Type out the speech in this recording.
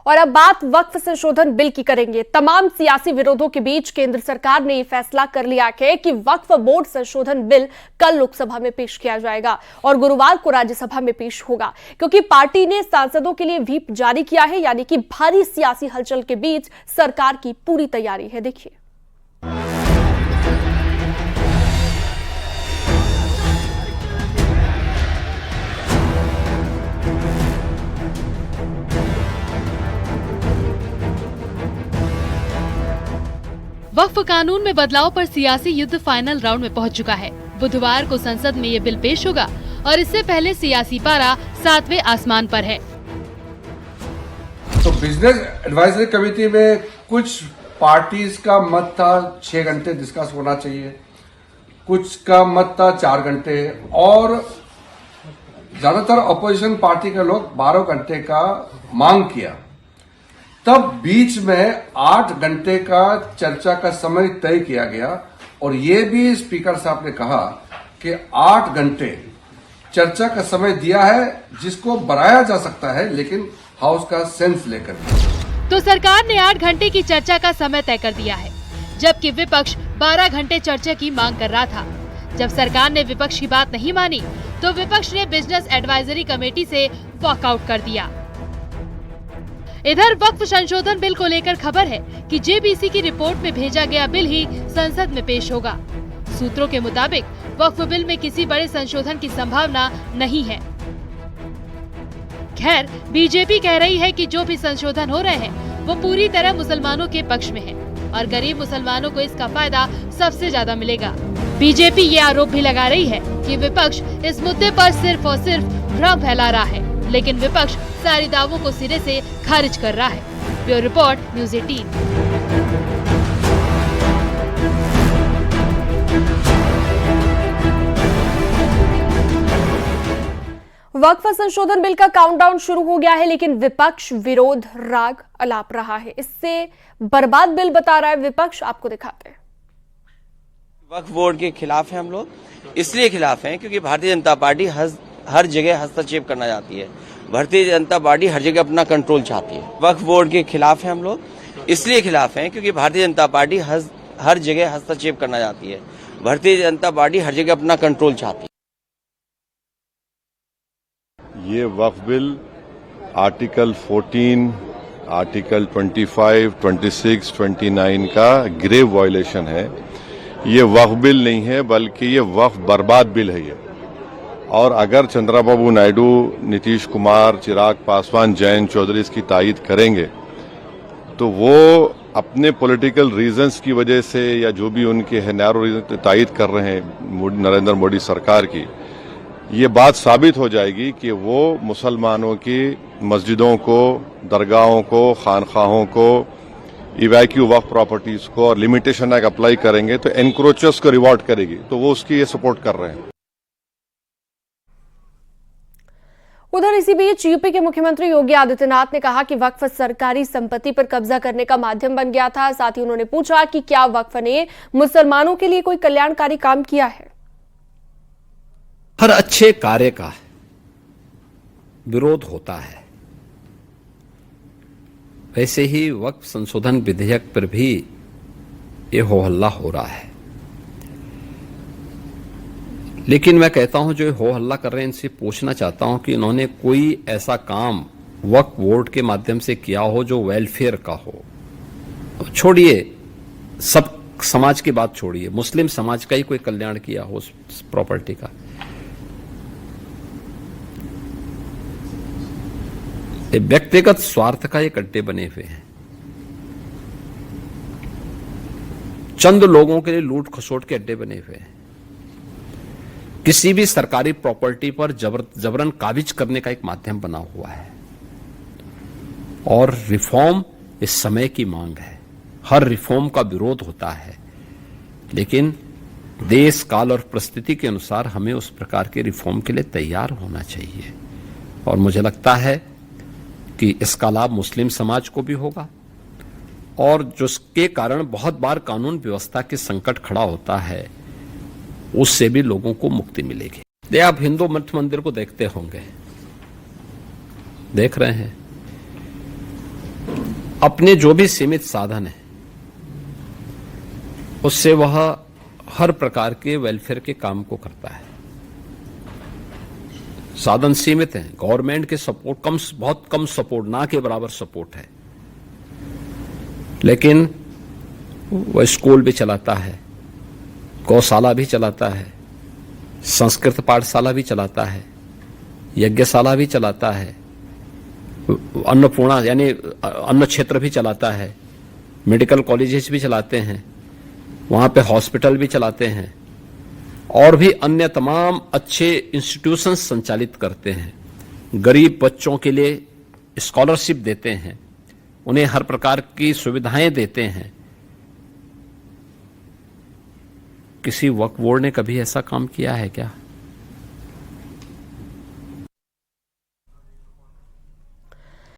और अब बात वक्फ संशोधन बिल की करेंगे। तमाम सियासी विरोधों के बीच केंद्र सरकार ने यह फैसला कर लिया है कि वक्फ बोर्ड संशोधन बिल कल लोकसभा में पेश किया जाएगा और गुरुवार को राज्यसभा में पेश होगा, क्योंकि पार्टी ने सांसदों के लिए व्हिप जारी किया है। यानी कि भारी सियासी हलचल के बीच सरकार की पूरी तैयारी है। देखिए, वक्फ कानून में बदलाव पर सियासी युद्ध फाइनल राउंड में पहुंच चुका है। बुधवार को संसद में ये बिल पेश होगा और इससे पहले सियासी पारा 7वें आसमान पर है। तो बिजनेस एडवाइजरी कमेटी में कुछ पार्टीज का मत था 6 घंटे डिस्कस होना चाहिए, कुछ का मत था 4 घंटे और ज्यादातर अपोजिशन पार्टी के लोग 12 घंटे का मांग किया। तब बीच में 8 घंटे का चर्चा का समय तय किया गया और ये भी स्पीकर साहब ने कहा कि 8 घंटे चर्चा का समय दिया है, जिसको बढ़ाया जा सकता है लेकिन हाउस का सेंस लेकर। तो सरकार ने 8 घंटे की चर्चा का समय तय कर दिया है, जबकि विपक्ष 12 घंटे चर्चा की मांग कर रहा था। जब सरकार ने विपक्ष की बात नहीं मानी तो विपक्ष ने बिजनेस एडवाइजरी कमेटी से वॉकआउट कर दिया। इधर वक्फ संशोधन बिल को लेकर खबर है कि जेबीसी की रिपोर्ट में भेजा गया बिल ही संसद में पेश होगा। सूत्रों के मुताबिक वक्फ बिल में किसी बड़े संशोधन की संभावना नहीं है। खैर, बीजेपी कह रही है कि जो भी संशोधन हो रहे हैं वो पूरी तरह मुसलमानों के पक्ष में है और गरीब मुसलमानों को इसका फायदा सबसे ज्यादा मिलेगा। बीजेपी ये आरोप भी लगा रही है कि विपक्ष इस मुद्दे पर सिर्फ और सिर्फ भ्रम फैला रहा है, लेकिन विपक्ष सारे दावों को सिरे से खारिज कर रहा है। Bureau report, news 18। वक्फ संशोधन बिल का काउंटडाउन शुरू हो गया है, लेकिन विपक्ष विरोध राग अलाप रहा है। इससे बर्बाद बिल बता रहा है विपक्ष। आपको दिखाते हैं। वक्फ बोर्ड के खिलाफ है हम लोग, इसलिए खिलाफ हैं क्योंकि भारतीय जनता पार्टी हर जगह हस्तक्षेप करना चाहती है। भारतीय जनता पार्टी हर जगह अपना कंट्रोल चाहती है। वक्फ बोर्ड के खिलाफ है हम लोग, इसलिए खिलाफ हैं क्योंकि भारतीय जनता पार्टी हर जगह हस्तक्षेप करना चाहती है। भारतीय जनता पार्टी हर जगह अपना कंट्रोल चाहती है। ये वक्फ बिल आर्टिकल 14, आर्टिकल 25, 26, 29 का ग्रेव वायलेशन है। ये वक्फ बिल नहीं है, बल्कि ये वक्फ बर्बाद बिल है। ये और अगर चंद्रबाबू नायडू, नीतीश कुमार, चिराग पासवान, जयंत चौधरी इसकी तायद करेंगे तो वो अपने पॉलिटिकल रीजंस की वजह से या जो भी उनके है नैरो रीजन तायद कर रहे हैं नरेंद्र मोदी सरकार की, ये बात साबित हो जाएगी कि वो मुसलमानों की मस्जिदों को, दरगाहों को, खानखाहों को, इवैक्यू वक्फ प्रॉपर्टीज को और लिमिटेशन एक्ट अप्लाई करेंगे तो एनक्रोचर्स को रिवॉर्ड करेगी। तो वो उसकी ये सपोर्ट कर रहे हैं। उधर इसी बीच यूपी के मुख्यमंत्री योगी आदित्यनाथ ने कहा कि वक्फ सरकारी संपत्ति पर कब्जा करने का माध्यम बन गया था। साथ ही उन्होंने पूछा कि क्या वक्फ ने मुसलमानों के लिए कोई कल्याणकारी काम किया है। हर अच्छे कार्य का विरोध होता है, वैसे ही वक्फ संशोधन विधेयक पर भी ये हो हल्ला हो रहा है। लेकिन मैं कहता हूं जो हो हल्ला कर रहे हैं इनसे पूछना चाहता हूं कि इन्होंने कोई ऐसा काम वक्फ बोर्ड के माध्यम से किया हो जो वेलफेयर का हो। छोड़िए, सब समाज की बात छोड़िए, मुस्लिम समाज का ही कोई कल्याण किया हो उस प्रॉपर्टी का। व्यक्तिगत स्वार्थ का ये अड्डे बने हुए हैं। चंद लोगों के लिए लूट खसोट के अड्डे बने हुए हैं। किसी भी सरकारी प्रॉपर्टी पर जबरन काबिज करने का एक माध्यम बना हुआ है। और रिफॉर्म इस समय की मांग है। हर रिफॉर्म का विरोध होता है, लेकिन देश काल और परिस्थिति के अनुसार हमें उस प्रकार के रिफॉर्म के लिए तैयार होना चाहिए। और मुझे लगता है कि इसका लाभ मुस्लिम समाज को भी होगा और जिसके कारण बहुत बार कानून व्यवस्था के संकट खड़ा होता है, उससे भी लोगों को मुक्ति मिलेगी। आप हिंदू मठ मंदिर को देखते होंगे, देख रहे हैं, अपने जो भी सीमित साधन है उससे वह हर प्रकार के वेलफेयर के काम को करता है। साधन सीमित हैं, गवर्नमेंट के सपोर्ट बहुत कम सपोर्ट, ना के बराबर सपोर्ट है, लेकिन वह स्कूल भी चलाता है, गौशाला भी चलाता है, संस्कृत पाठशाला भी चलाता है, यज्ञशाला भी चलाता है, अन्नपूर्णा यानी अन्न क्षेत्र भी चलाता है, मेडिकल कॉलेजेस भी चलाते हैं, वहां पे हॉस्पिटल भी चलाते हैं और भी अन्य तमाम अच्छे इंस्टीट्यूशंस संचालित करते हैं। गरीब बच्चों के लिए स्कॉलरशिप देते हैं, उन्हें हर प्रकार की सुविधाएं देते हैं। किसी वक्फ बोर्ड ने कभी ऐसा काम किया है क्या?